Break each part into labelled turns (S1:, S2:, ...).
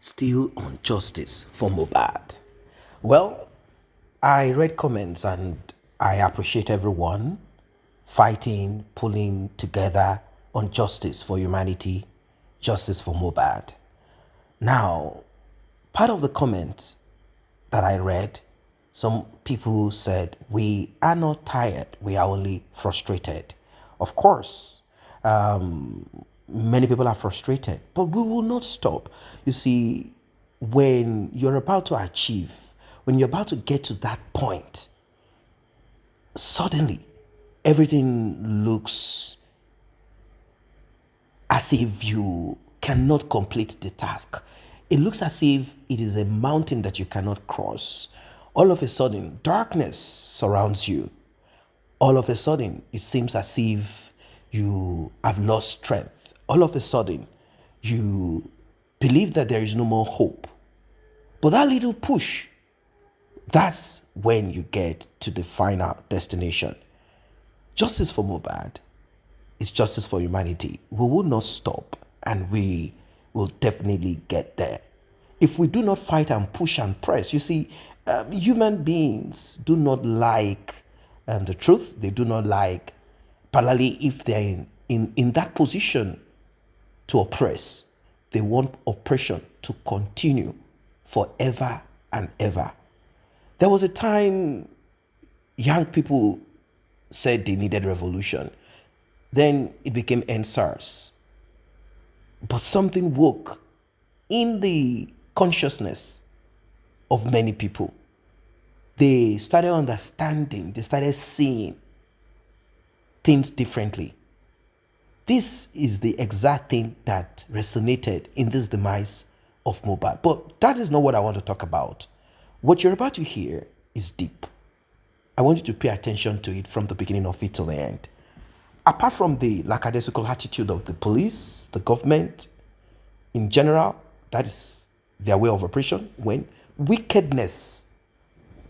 S1: still on justice for Mohbad? Well, I read comments and I appreciate everyone fighting, pulling together on justice for humanity, justice for Mohbad. Now, part of the comments that I read, some people said, we are not tired, we are only frustrated. Of course, many people are frustrated, but we will not stop. You see, when you're about to achieve, when you're about to get to that point, suddenly everything looks as if you cannot complete the task. It looks as if it is a mountain that you cannot cross. All of a sudden, darkness surrounds you. All of a sudden, it seems as if you have lost strength. All of a sudden, you believe that there is no more hope. But that little push, that's when you get to the final destination. Justice for Mohbad is justice for humanity. We will not stop, and we will definitely get there. If we do not fight and push and press, you see, human beings do not like the truth. They do not like, particularly if they're in that position to oppress. They want oppression to continue forever and ever. There was a time young people said they needed revolution. Then it became NSARS. But something woke in the consciousness of many people. They started understanding, they started seeing things differently. This is the exact thing that resonated in this demise of Mohbad. But that is not what I want to talk about. What you're about to hear is deep. I want you to pay attention to it from the beginning of it to the end. Apart from the lackadaisical attitude of the police, the government in general, that is their way of operation, when wickedness,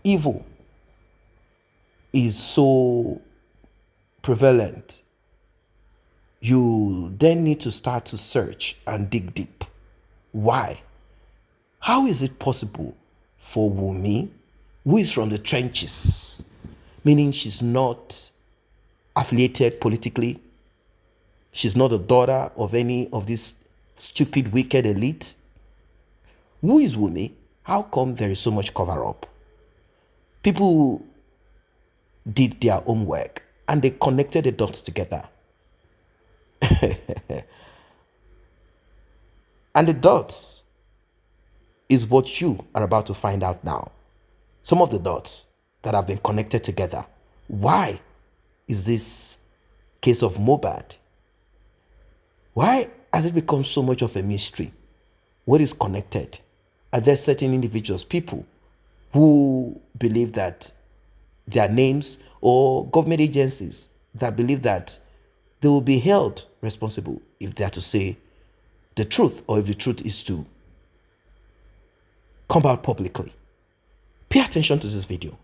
S1: evil is so prevalent, you then need to start to search and dig deep. Why? How is it possible for Wunmi, who is from the trenches, meaning she's not affiliated politically, she's not a daughter of any of this stupid, wicked elite? Who is Wunmi? How come there is so much cover-up? People did their homework and they connected the dots together. And the dots is what you are about to find out now. Some of the dots that have been connected together. Why is this case of Mohbad? Why has it become so much of a mystery? What is connected? Are there certain individuals, people, who believe that their names, or government agencies that believe that they will be held responsible if they are to say the truth, or if the truth is to come out publicly? Pay attention to this video.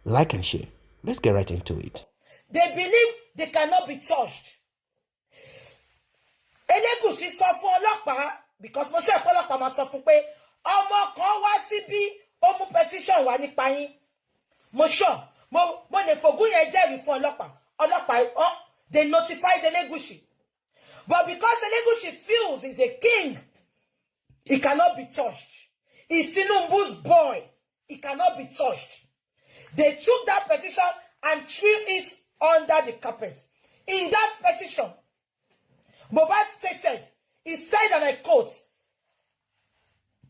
S1: Like and share. Let's get right into it.
S2: They believe they cannot be touched. Elegushi sọ fún ọlọ́pàá, because mo ṣe ọlọ́pàá máa sọ fún pé ọmọ kan wá síbí ó mú petition wá nípa yín. Mo lè fògùn yẹn jẹ́rìí fún ọlọ́pàá. They notified Elegushi. But because Elegushi feels he's a king, he cannot be touched. He's Tinubu's boy. He cannot be touched. They took that petition and threw it under the carpet. In that petition, Mohbad stated, he said, and I quote,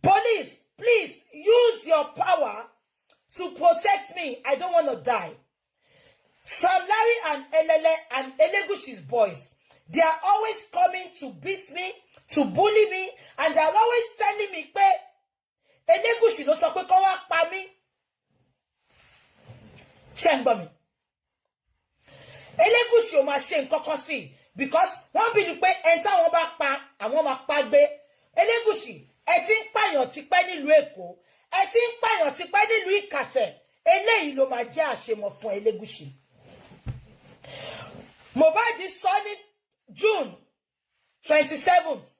S2: "Police, please use your power to protect me. I don't want to die." From Larry and Elegushi's boys, they are always coming to beat me, to bully me, and they are always telling me, Elegushi ló sọ pé kó wá pa mí. Ṣé ń gbọ́ mi? Elegushi ò máa ṣe nǹkan kan sí, because wọ́n believe pé ẹni táwọn bá pa, àwọn máa pa gbé. Elegushi, ẹ ti ń pààyàn tipẹ́ nílùú Èkó, ẹ ti ń pààyàn tipẹ́ nílùú Ìkàtẹ̀. Eléyìí ló máa jẹ́ àṣemọ̀ fún Elegushi. Mohbad sọ ní June 27th.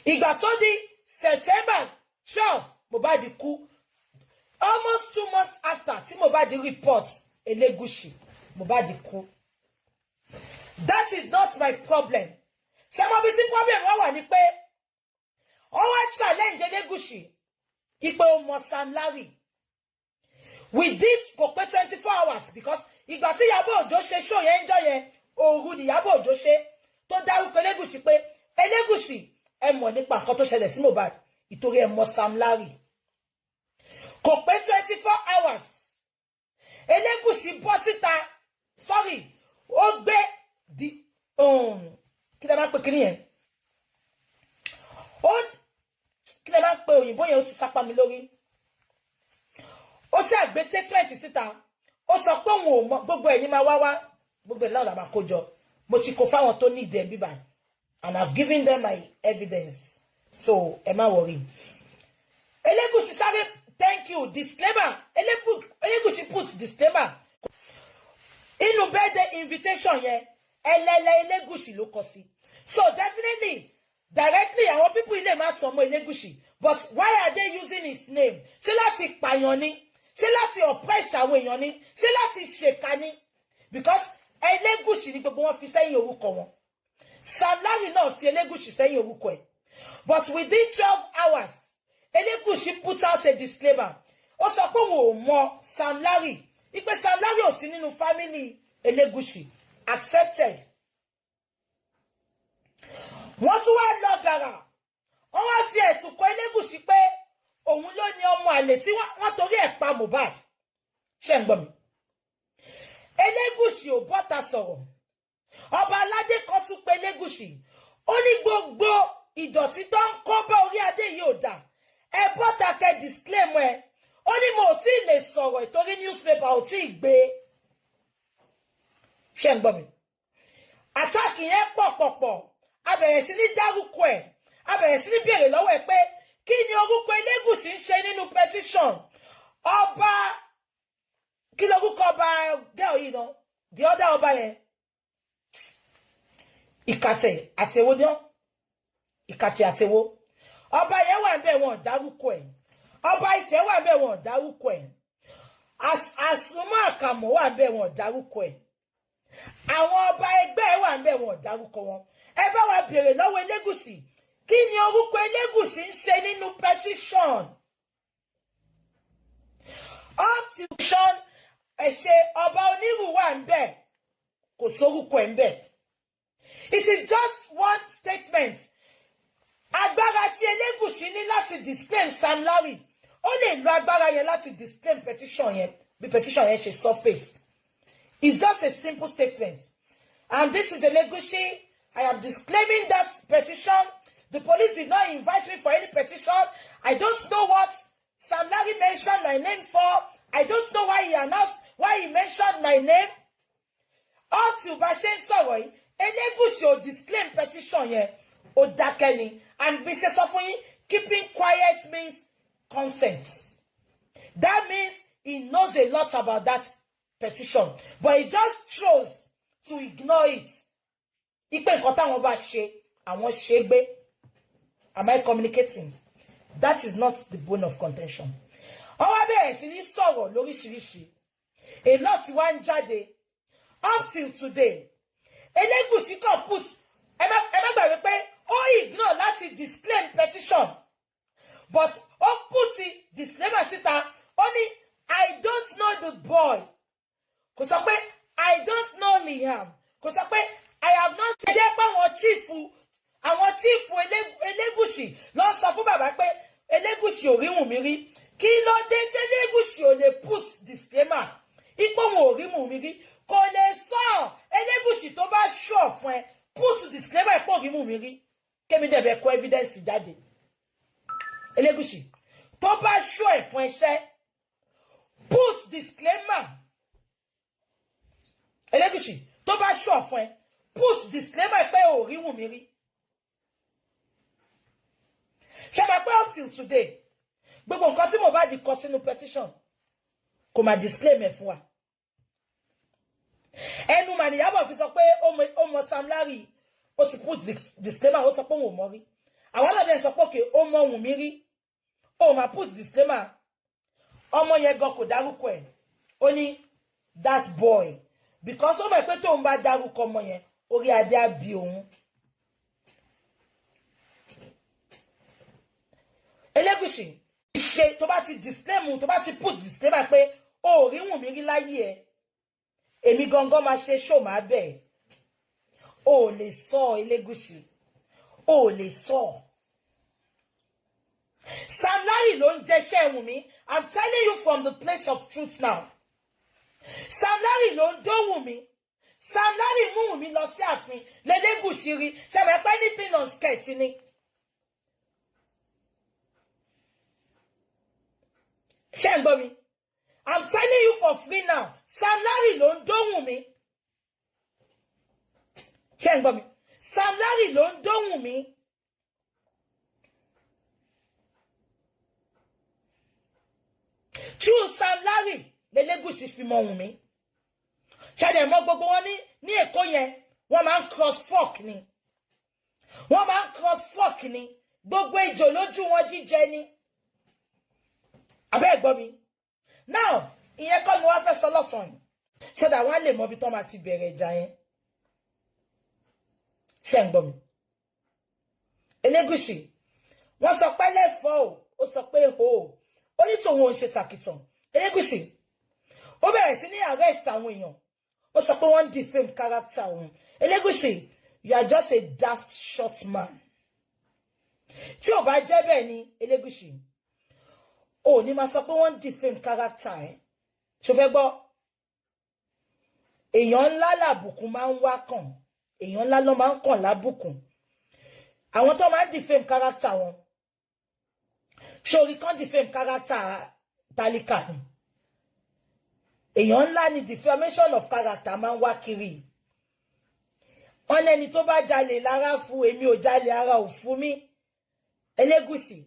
S2: Ìgbà tó di September 12 Mohbad kú. Almost 2 months after tí Mohbad report Elegushi, Mohbad kú. That is not my problem. Ṣé mo bí tí problem wà ní pé ó wá challenge Elegushi ipe o mo Sam Larry. We did kò pé 24 hours because ìgbà tí Ìyábọ̀ Òjó ṣe show yẹn ńjọ́ yẹn òru ni Ìyábọ̀ Òjó ṣe tó dárúkọ Elegushi pé Elegushi ẹ mọ̀ nípa nǹkan tó ṣẹlẹ̀ sí Mohbad ìtorí ẹ mọ̀ Sam Larry. Kò pé 24 hours Elegushi bọ́ síta sorry ó gbé di kí lẹ máa ń pè kíní yẹn ó kí lẹ máa ń pè òyìnbó yẹn ó ti sápá mi lórí ó ṣàgbé statement síta ó sọ pé òun ò mọ gbogbo ẹ̀ ní máa wá gbogbo ẹ̀ láwọn máa kó jọ mo ti kó fáwọn tó ní ìdẹ̀ bíbá and I've given them my evidence so ẹ má worry. Elegushi sáré thank you disclaimer Elegushi put disclaimer inú birthday invitation yẹn Elegushi ló kọ sí so definitely directly àwọn people ilé máa tọ́ ọmọ Elegushi but why are they using his name ṣé láti pààyàn ni ṣé láti oppress àwọn èèyàn ni ṣé láti ṣèkà ni because Elegushi ni gbogbo wọn fi sẹ́yìn orúkọ wọn Sam Larry náà fi Elegushi sẹ́yìn orúkọ ẹ̀ but within 12 hours Elegushi put out a disclaimer ó sọ pé òun ò mọ Sam Larry ipe Sam Larry ò sí nínú family Elegushi accepted. Wọ́n tún wá lọ gàrà wọ́n wá fi ẹ̀sùn kan Elegushi pé òun ló ní ọmọ àlè tí wọ́n torí ẹ̀ pa Mohbad ṣé ń gbọ́ mi. Elegushi ò bọ́ta sọ̀rọ̀ ọba aládé kan tún pe Elegushi ó ní gbogbo ìdọ̀tí tó ń kó bá orí adé yìí ò dà ẹ bọ́ta kẹ́ disclaim ẹ ó ní mo ò tí ì lè sọ̀rọ̀ ìtorí newspaper ò tí ì gbé ṣé ń gbọ́ mi. Àtàkì yẹn pọ̀ a bẹ̀rẹ̀ sí ní dárúkọ ẹ̀ a bẹ̀rẹ̀ sí ní béèrè lọ́wọ́ ẹ̀ pé kí ni orúkọ Elegushi ń ṣe nínú petition ọba kí lorúkọ ọba girl yìí náà the other ọba yẹn Ìkàtẹ̀ àtẹ̀wò náà Ìkàtẹ̀ àtẹ̀wò ọba yẹn wà ńbẹ̀ wọn dárúkọ ẹ̀ ọba Ifẹ̀ wà ńbẹ̀ wọn dárúkọ ẹ̀ Àsùnmọ́ Àkàmọ́ wà ńbẹ̀ wọn dárúkọ ẹ̀ àwọn ọba ẹgbẹ́ wà ńbẹ̀ wọn dárúkọ wọn ẹ bá wa béèrè lọ́wọ́ Elegushi kí ni orúkọ Elegushi ń ṣe nínú petition Obstruction ẹ̀ṣẹ̀ ọba onírù wà ńbẹ̀ kò sórúkọ ẹ̀ ńbẹ̀ it is just one statement agbára tí Elegushi ní láti disclaim Sam Larry ó lè lo agbára yẹn láti disclaim petition yẹn bí petition yẹn ṣe surface it's just a simple statement and this is Elegushi. I am disclaiming that petition. The police did not invite me for any petition. I don't know what Sam Larry mentioned my name for. I don't know why he mentioned my name. Up to Bashen Soroy, Elegushi will disclaim petition here. Odakeni. And Bishop Sofuni, keeping quiet means consent. That means he knows a lot about that petition. But he just chose to ignore it. Ipe nǹkan táwọn bá ṣe àwọn ṣe gbé. Am I communicating? That is not the bone of contention. Ó wá bẹ̀rẹ̀ sí ní sọ̀rọ̀ lóríṣiríṣi. A lot wá ń jáde. Up till today. Elegushi kan put ẹ má gbàgbé pé ó ignore láti disclaim petition. But ó put disclaimer síta. Ó ní I don't know the boy. Kò sọ pé I don't know Liam. Kò sọ pé I have not said pé àwọn chief Elegushi lọ sọ fún bàbá pé Elegushi ò rí Wunmi rí kí ló dé tí Elegushi ò lè put disclaimer ipò wọn ò rí Wunmi rí kò lè sọ Elegushi tó bá sure fún ẹ put disclaimer ipò rí Wunmi rí kémi dẹ̀bẹ̀ kó evidence jáde Elegushi tó bá sure ẹ fún ẹṣẹ́ put disclaimer Elegushi tó bá sure fún ẹ put disclaimer pé ò rí Wunmi rí. Ṣé máa pé up till today gbogbo nǹkan tí Mohbad kọ sínú petition kò máa disclaimer fún wa. Ẹnu màníyàbọ̀ fi sọ pé ó mọ Sam Larry ó ti put disclaimer ó sọ pé òun ò mọ rí. àwọn náà dẹ̀ sọ pé okay ó mọ Wunmi rí ó máa put disclaimer ọmọ yẹn gan kò dárúkọ ẹ̀ ó ní that boy because ó mọ̀ pé tóun bá dárúkọ ọmọ yẹn orí adé á bí òun. Elegushi ṣe tó bá ti disclaimer tó bá ti put disclaimer pé ó rí Wunmi rí láyé ẹ̀ èmi gangan máa ṣe show máa bẹ̀ ó lè sọ Elegushi ó lè sọ. Sam Larry ló ń jẹ́ṣẹ́ Wunmi. I'm telling you from the place of truth now. Sam Larry ló ń dó Wunmi. Sam Larry mú Wunmi lọ sí ààfin l'Elegushi rí. Ṣé mo pé anything on skirt ni? Ṣé ń gbọ́ mi? I'm telling you for free now. Sam Larry ló ń dó Wunmi. Ṣé ń gbọ́ mi? Sam Larry ló ń dó Wunmi. True Sam Larry l'Elegushi fi mọ Wunmi. Ṣé mọ̀ gbogbo wọn ní Èkó yẹn wọ́n máa ń cross fork ni. Wọ́n máa ń cross fork ni. Gbogbo ejò lójú wọn jíjẹ ni. Abẹ́ gbọ́ mi. Now, ìyẹn kọ́ ni wọ́n fẹ́ sọ lọ́sàn-án. So that wọ́n lè mọ bí tó máa ti bẹ̀rẹ̀ ìjà yẹn. Ṣé ń gbọ́ mi? Elegushi wọ́n sọ pé lẹ́fọ́ ó sọ pé ho ó ní tòun ò ń ṣe tàkìtàn. Elegushi ó bẹ̀rẹ̀ sí ní arrest àwọn èèyàn ó sọ pé wọ́n defame character òun. Elegushi you are just a daft short man. Tí ò bá jẹ́ bẹ́ẹ̀ ni Elegushi ó ní máa sọ pé wọ́n defame character ẹ̀. Ṣó fẹ́ gbọ́? Èèyàn ńlá làbùkún máa ń wá kàn. Èèyàn ńlá ló máa ń kàn lábùkún. Àwọn tó máa ń defame character wọn. Ṣorí kan defame character tálíkà ni. Èèyàn ńlá ni defamation of character máa ń wá kiri. Wọ́n lẹ́ni tó bá jalè lára fún èmi ò jalè ara ò fún mi. Elegushi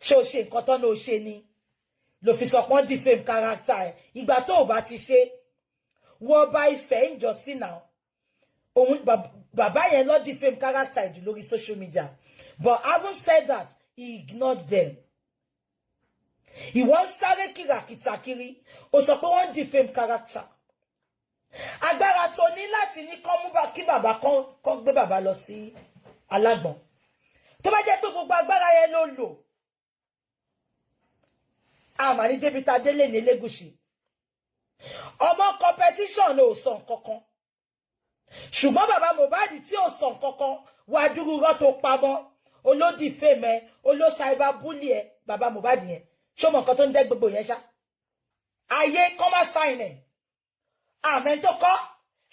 S2: ṣé o ṣe nǹkan tó ní o ṣe ni ló fi sọ pọ́n defame character ẹ̀ ìgbà tó o bá ti ṣe wọ́n bá ìfẹ́ ń jọ sí náà òun bàbá yẹn lọ defame character ẹ̀ jù lórí social media but having said that he ignored them. Ìwọ ń sáré kìràkìtà kiri ó sọ pé wọ́n defame character. Agbára tó ní láti ní kí bàbá kan gbé bàbá lọ sí alágbọ̀n. Tó bá jẹ́ pé gbogbo agbára yẹn ló lò. Àmà ní débìtà délé ní Elegushi. Ọmọ competition ò sọ nǹkankan. Ṣùgbọ́n bàbá Mohbad tí ò sọ nǹkankan wá dúró rọ́ tó pamọ́. Olódì fèmẹ́, oló cyber bully ẹ bàbá Mohbad yẹn. Ṣó mọ nǹkan tó ń jẹ́ gbogbo yẹn ṣá. Ayé kọ́ máa sign ẹ̀. Àmẹ́ tó kọ́.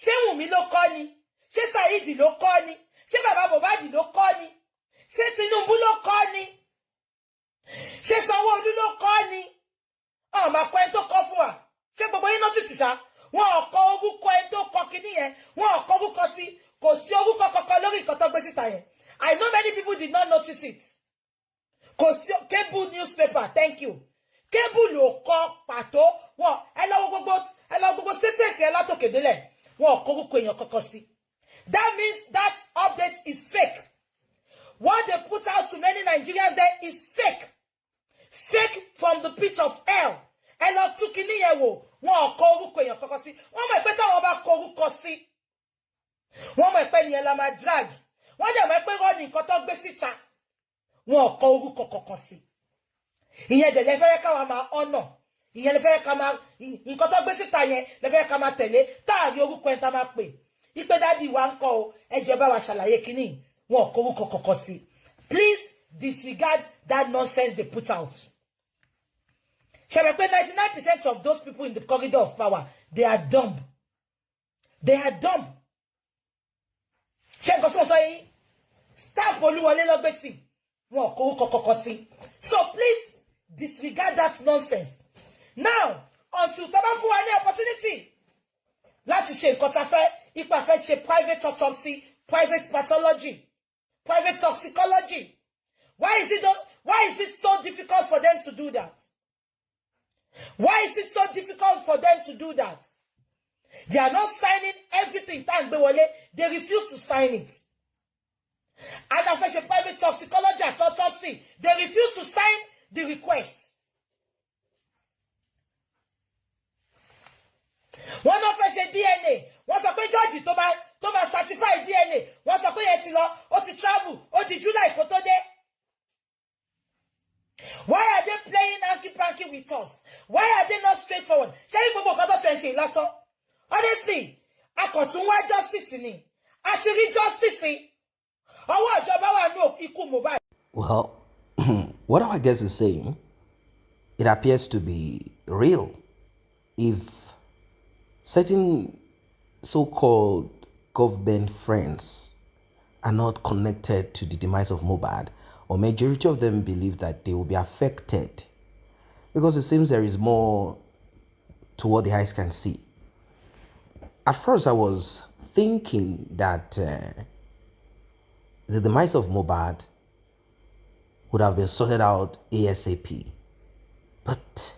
S2: Ṣé Wunmi ló kọ́ ni? Ṣé Saheed ló kọ́ ni? Ṣé bàbá Mohbad ló kọ́ ni? Ṣé Tinubu ló kọ́ ni? Ṣé Sanwó-Olú ló kọ́ ni? Máa kọ́ ẹni tó kọ́ fún wa. Ṣé gbogbo yín notice ṣá? Wọ́n ò kọ orúkọ ẹni tó kọ́ kíní yẹn. Wọ́n ò kọ orúkọ sí. Kò sí orúkọ kankan lórí nǹkan tó gbé síta yẹn. I know many people did not notice it. Kò sí cable newspaper, thank you. Cable ló kọ pàtó. Wọ́n ẹ lọ gbogbo statement yẹn látòkè délẹ̀. Wọ́n ò kọ orúkọ èèyàn kankan sí. That means that update is fake. What they put out to many Nigerians there is fake. Fake from the pit of hell. Ẹ lọ tú kíní yẹn wò. Wọ́n ò kọ orúkọ èèyàn kankan sí. Wọ́n mọ̀ pé táwọn bá kọ orúkọ sí. Wọ́n mọ̀ pé nìyẹn la máa drag. Wọ́n dẹ̀ mọ̀ pé wọ́n ní nǹkan tó gbé síta. Wọ́n ò kọ orúkọ kankan sí. Ìyẹn dẹ̀ lẹ fẹ́ ká wa máa honor. Ìyẹn lẹ fẹ́ ká máa nǹkan tó gbé síta yẹn lẹ fẹ́ ká máa tẹ̀lé. Táàrí orúkọ ẹ̀ tá máa pè. Ipe dádì wa ń kọ́ o. Ẹ jẹ́ bá wa ṣàlàyé kíní. Wọ́n ò kọ orúkọ kankan sí. Please disregard that nonsense they put out. Shall I pay 99% of those people in the corridor of power, they are dumb. They are dumb. Shall I go say, stamp Oluwole Logbesi. So please disregard that nonsense. Now, until Taba fún wa ní opportunity. Láti ṣe nǹkan tá fẹ́, ipa fẹ́ ṣe private autopsy, private pathology, private toxicology. Why is it so difficult for them to do that? Why is it so difficult for them to do that? They are not signing everything. They refuse to sign it. and a fẹ́ private toxicology at autopsy, they refuse to sign the request. Wọ́n náà fẹ́ ṣe DNA, wọ́n sọ pé George tó bá certify DNA, wọ́n sọ pé yẹn ti lọ, ó ti travel, ó di July kó tó dé. Why are they playing hanky-panky with us? Why are they not straightforward? Ṣé ní gbogbo nǹkan tó tẹ̀ ń ṣe lásán? Honestly, a kò tún wá justice ni. A ti rí justice. Ọwọ́ ìjọba wà ní ikú Mohbad.
S1: Well, what our guest is saying, it appears to be real. If certain so-called government friends are not connected to the demise of Mohbad, or majority of them believe that they will be affected, because it seems there is more to what the eyes can see. At first, I was thinking that the demise of Mohbad would have been sorted out ASAP. But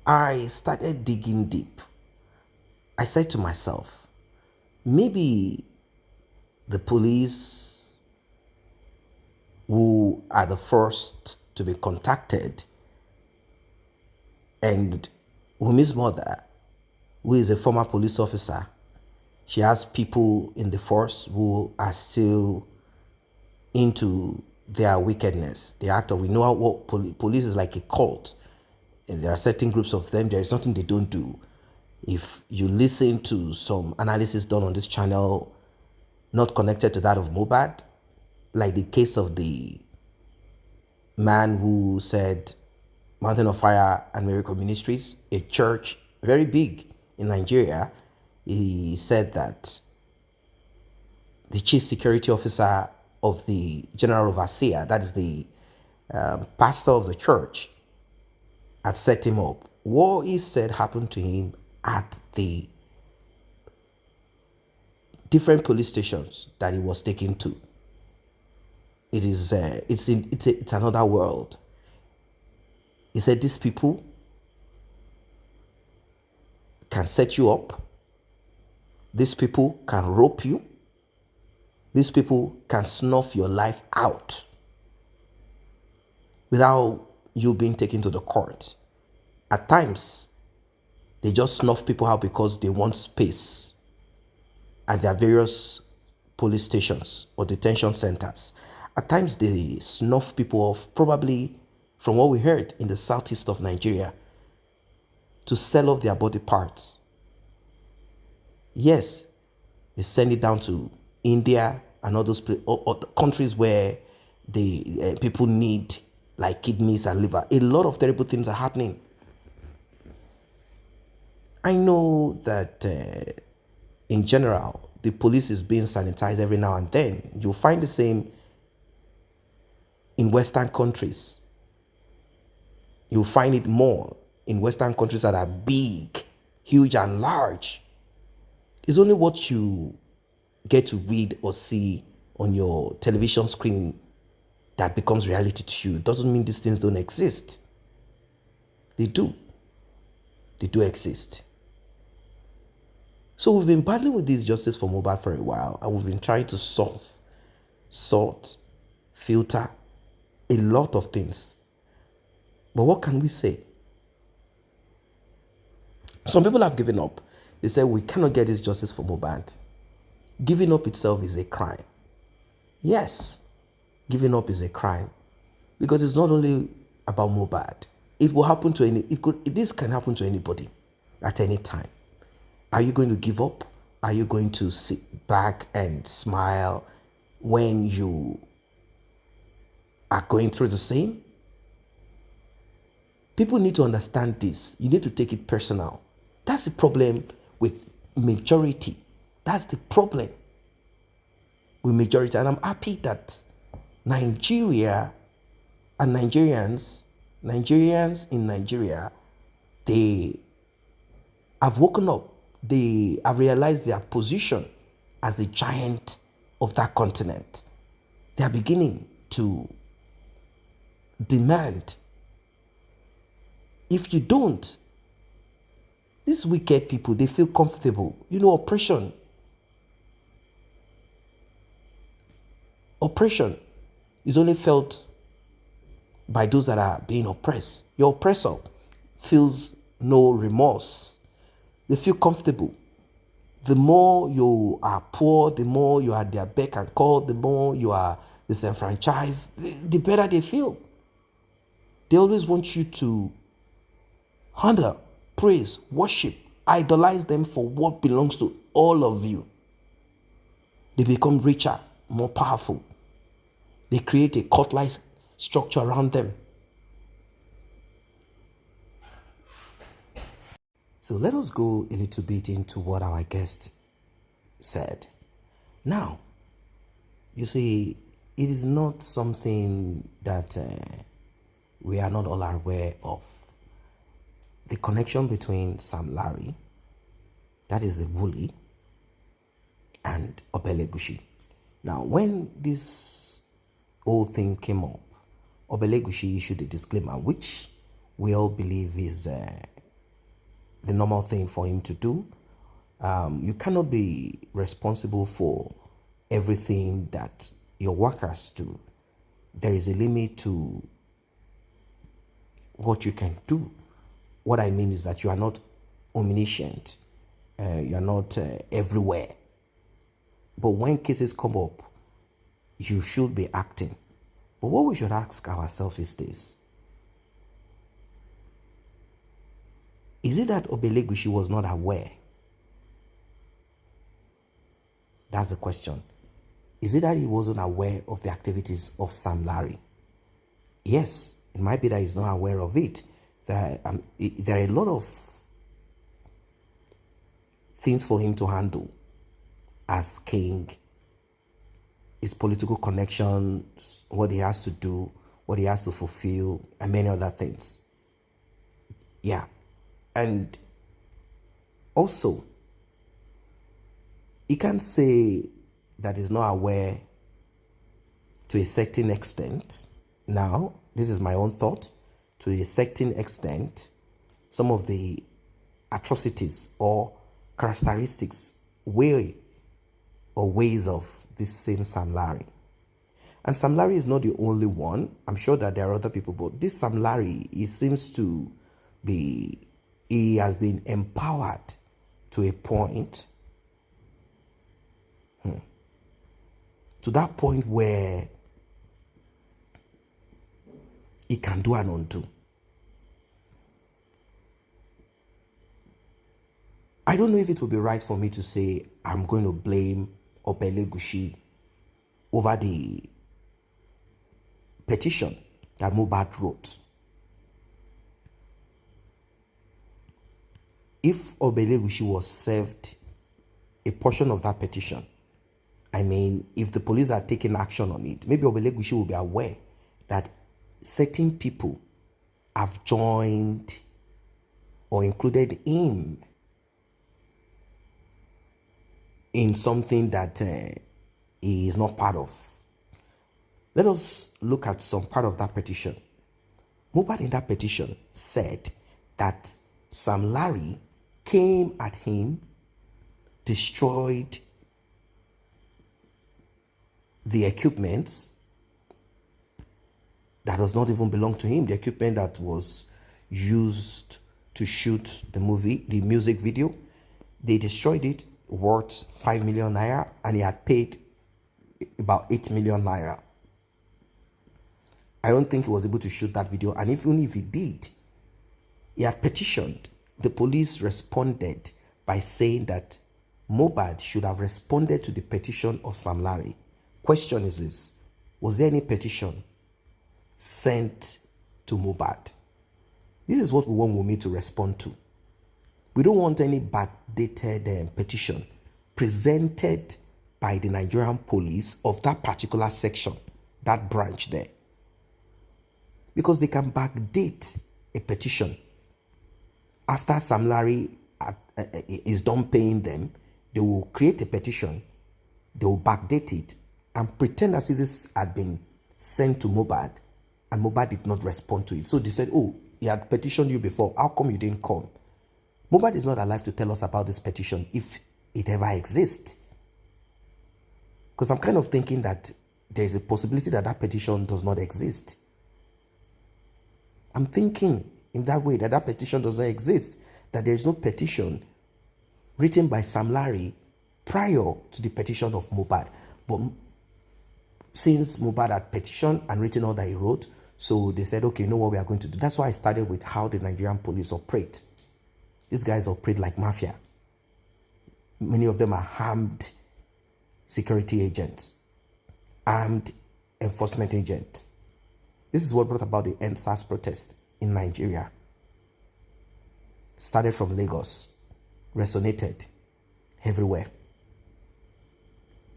S1: I started digging deep. I said to myself, maybe the police who are the first to be contacted, and Wunmi's mother, who is a former police officer, she has people in the force who are still into their wickedness. The actor, we know what police is like a cult. And there are certain groups of them, there is nothing they don't do. If you listen to some analysis done on this channel, not connected to that of Mohbad, like the case of the man who said Mountain of Fire and Miracle Ministries, a church very big in Nigeria, he said that the chief security officer of the general overseer, that is the pastor of the church, had set him up. What he said happened to him at the different police stations that he was taken to. It is it's another world. He said these people can set you up. These people can rope you. These people can snuff your life out without you being taken to the court. At times, they just snuff people out because they want space at their various police stations or detention centers. At times, they snuff people off, probably from what we heard in the southeast of Nigeria, to sell off their body parts. Yes, they send it down to India and all those countries where the people need like kidneys and liver. A lot of terrible things are happening. I know that in general, the police is being sanitized every now and then. You'll find the same in Western countries. You'll find it more in Western countries that are big, huge, and large. It's only what you get to read or see on your television screen that becomes reality to you. It doesn't mean these things don't exist. They do. They do exist. So we've been battling with this justice for Mohbad for a while, and we've been trying to sort, filter a lot of things. But what can we say? Some people have given up. They say we cannot get this justice for Mohbad. Giving up itself is a crime. Yes, giving up is a crime, because it's not only about Mohbad. It will happen to this can happen to anybody at any time. Are you going to give up? Are you going to sit back and smile when you are going through the same? People need to understand this. You need to take it personal. That's the problem with majority. That's the problem with majority. And I'm happy that Nigeria and Nigerians in Nigeria, they have woken up. They have realized their position as a giant of that continent. They are beginning to demand. If you don't, these wicked people, they feel comfortable. You know, oppression It's only felt by those that are being oppressed. Your oppressor feels no remorse. They feel comfortable. The more you are poor, the more you are at their beck and call, the more you are disenfranchised, the better they feel. They always want you to honor, praise, worship, idolize them for what belongs to all of you. They become richer, more powerful. They create a cult-like structure around them. So let us go a little bit into what our guest said. Now, you see, it is not something that we are not all aware of. The connection between Sam Larry, that is the bully, and Elegushi. Now, when this whole thing came up, Elegushi issued a disclaimer, which we all believe is the normal thing for him to do. You cannot be responsible for everything that your workers do. There is a limit to what you can do. What I mean is that you are not omniscient. You are not everywhere. But when cases come up, you should be acting. But what we should ask ourselves is this. Is it that Elegushi was not aware? That's the question. Is it that he wasn't aware of the activities of Sam Larry? Yes, it might be that he's not aware of it. There are a lot of things for him to handle as king. His political connections, what he has to do, what he has to fulfill, and many other things. Yeah. And also, he can't say that he's not aware to a certain extent. Now, this is my own thought. To a certain extent, some of the atrocities or characteristics, ways of this same Sam Larry. And Sam Larry is not the only one. I'm sure that there are other people, but this Sam Larry, he seems to be, he has been empowered to a point, to that point where he can do and undo. I don't know if it would be right for me to say I'm going to blame Elegushi over the petition that Mohbad wrote. If Elegushi was served a portion of that petition, I mean, if the police are taking action on it, maybe Elegushi will be aware that certain people have joined or included him in something that he is not part of. Let us look at some part of that petition. Mohbad in that petition said that Sam Larry came at him, destroyed the equipment that does not even belong to him, the equipment that was used to shoot the movie, the music video. They destroyed it, worth 5 million naira, and he had paid about 8 million naira. I don't think he was able to shoot that video, and even if he did, he had petitioned. The police responded by saying that Mohbad should have responded to the petition of Sam Larry. Question is this: was there any petition sent to Mohbad? This is what we want Wunmi to respond to. We don't want any backdated petition presented by the Nigerian police of that particular section, that branch there. Because they can backdate a petition. After Sam Larry is done paying them, they will create a petition, they will backdate it, and pretend as if this had been sent to Mohbad, and Mohbad did not respond to it. So they said, oh, he had petitioned you before, how come you didn't come? Mohbad is not alive to tell us about this petition, if it ever exists. Because I'm kind of thinking that there is a possibility that that petition does not exist. I'm thinking in that way, that that petition does not exist, that there is no petition written by Sam Larry prior to the petition of Mohbad. But since Mohbad had petitioned and written all that he wrote, so they said, okay, you know what we are going to do. That's why I started with how the Nigerian police operate. These guys operate like mafia. Many of them are armed security agents, armed enforcement agents. This is what brought about the NSAS protest in Nigeria. Started from Lagos, resonated everywhere.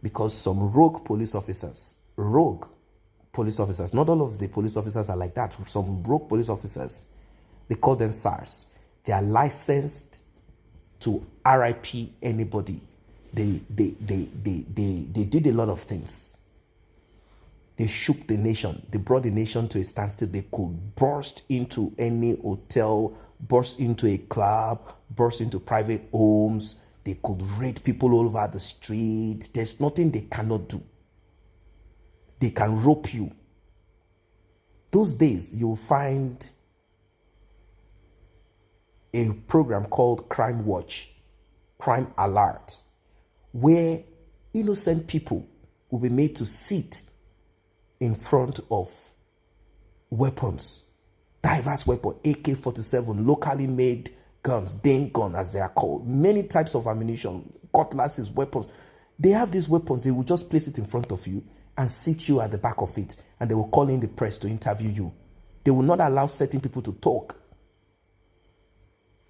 S1: Because some rogue police officers, not all of the police officers are like that. Some rogue police officers, they call them SARS. They are licensed to RIP anybody. They did a lot of things. They shook the nation. They brought the nation to a standstill. They could burst into any hotel, burst into a club, burst into private homes. They could raid people all over the street. There's nothing they cannot do. They can rope you. Those days, you'll find a program called Crime Watch, Crime Alert, where innocent people will be made to sit in front of weapons, diverse weapons, AK-47, locally made guns, Dane gun as they are called, many types of ammunition, cutlasses, weapons. They have these weapons, they will just place it in front of you and sit you at the back of it, and they will call in the press to interview you. They will not allow certain people to talk.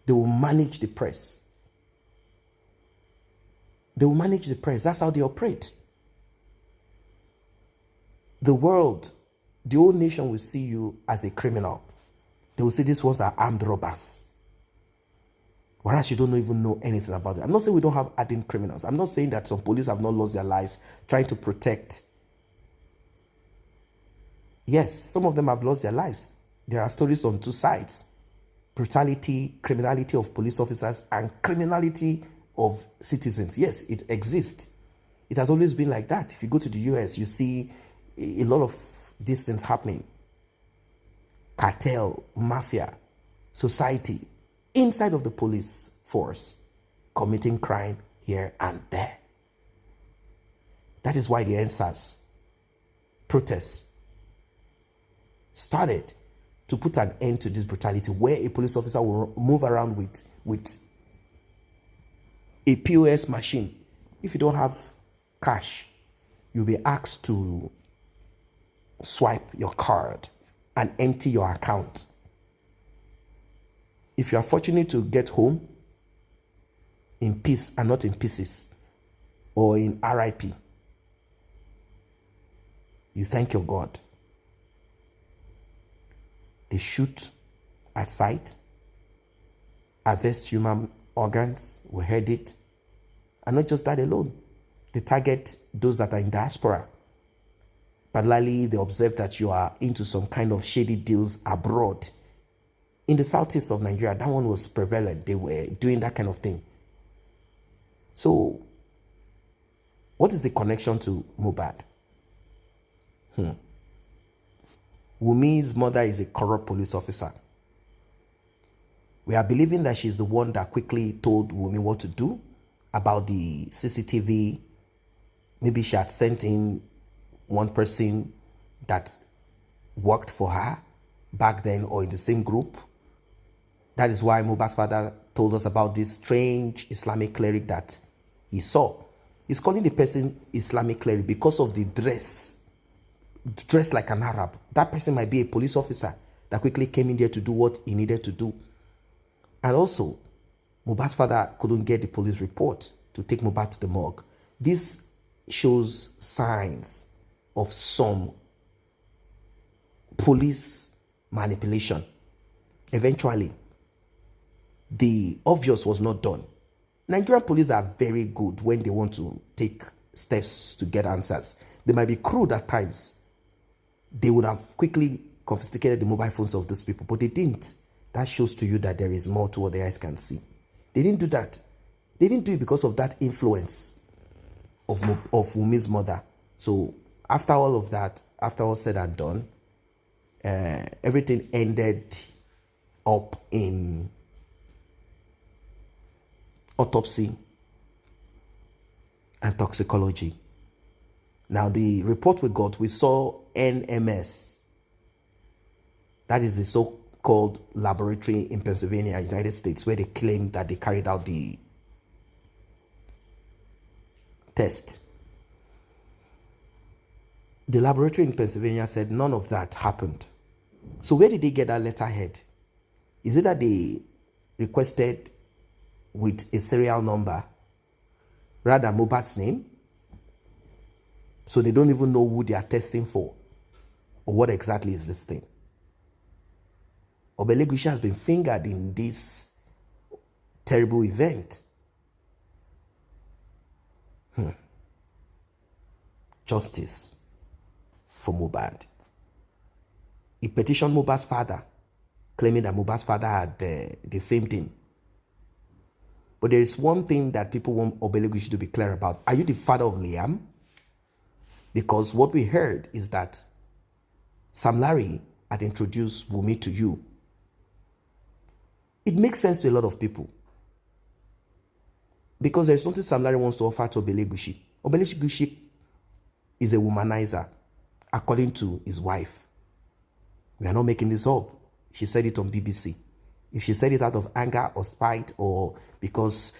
S1: They will manage the press. They will manage the press. That's how they operate. The world, the whole nation will see you as a criminal. They will say these ones are armed robbers. Whereas you don't even know anything about it. I'm not saying we don't have hardened criminals. I'm not saying that some police have not lost their lives trying to protect. Yes, some of them have lost their lives. There are stories on two sides. Brutality, criminality of police officers, and criminality of citizens. Yes, it exists. It has always been like that. If you go to the US, you see a lot of these things happening. Cartel, mafia, society, inside of the police force, committing crime here and there. That is why the NSAS protests started to put an end to this brutality, where a police officer will move around with a POS machine. If you don't have cash, you'll be asked to swipe your card and empty your account. If you are fortunate to get home in peace and not in pieces or in RIP, you thank your God. They shoot at sight, harvest human organs, we heard it. And not just that alone. They target those that are in diaspora. Particularly, they observe that you are into some kind of shady deals abroad. In the southeast of Nigeria, that one was prevalent. They were doing that kind of thing. So, what is the connection to Mohbad? Wunmi's mother is a corrupt police officer. We are believing that she's the one that quickly told Wunmi what to do about the CCTV. Maybe she had sent in one person that worked for her back then or in the same group. That is why Mohbad's father told us about this strange Islamic cleric that he saw. He's calling the person Islamic cleric because of the dress like an Arab. That person might be a police officer that quickly came in there to do what he needed to do. And also, Mohbad's father couldn't get the police report to take Mohbad to the morgue. This shows signs of some police manipulation. Eventually, the obvious was not done. Nigerian police are very good when they want to take steps to get answers. They might be crude at times. They would have quickly confiscated the mobile phones of those people, but they didn't. That shows to you that there is more to what the eyes can see. They didn't do that. They didn't do it because of that influence of Wunmi's mother. So after all of that, after all said and done, everything ended up in autopsy and toxicology. Now, the report we got, we saw NMS. That is the so-called laboratory in Pennsylvania, United States, where they claimed that they carried out the test. The laboratory in Pennsylvania said none of that happened. So where did they get that letterhead? Is it that they requested with a serial number rather than Mohbad's name? So they don't even know who they are testing for, or what exactly is this thing. Elegushi has been fingered in this terrible event. Justice for Mohbad. He petitioned Mohbad's father, claiming that Mohbad's father had defamed him. But there is one thing that people want Elegushi to be clear about. Are you the father of Liam? Because what we heard is that Sam Larry had introduced Wunmi to you. It makes sense to a lot of people. Because there's something Sam Larry wants to offer to Elegushi. Elegushi is a womanizer, according to his wife. We are not making this up. She said it on BBC. If she said it out of anger or spite or because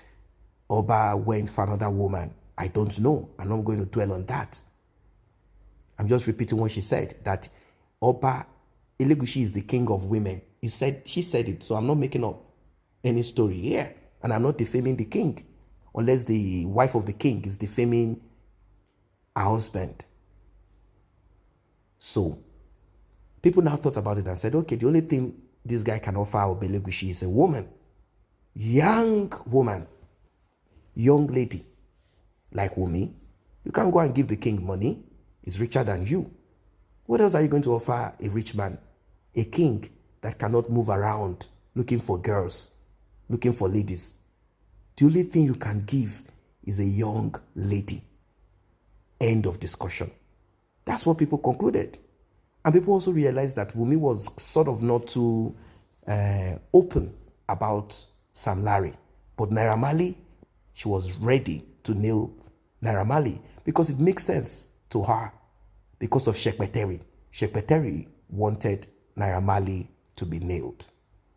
S1: Oba went for another woman, I don't know. I'm not going to dwell on that. I'm just repeating what she said, that Elegushi is the king of women. She said it, so I'm not making up any story here. And I'm not defaming the king, unless the wife of the king is defaming her husband. So, people now thought about it and said, okay, the only thing this guy can offer Elegushi is a woman. Young woman. Young lady. Like Wunmi. You can't go and give the king money. He's richer than you. What else are you going to offer a rich man? A king that cannot move around looking for girls, looking for ladies. The only thing you can give is a young lady. End of discussion. That's what people concluded. And people also realized that Wunmi was sort of not too open about Sam Larry. But Naira Marley, she was ready to nail Naira Marley because it makes sense to her because of Shekpeteri. Shekpeteri wanted Naira Marley to be nailed.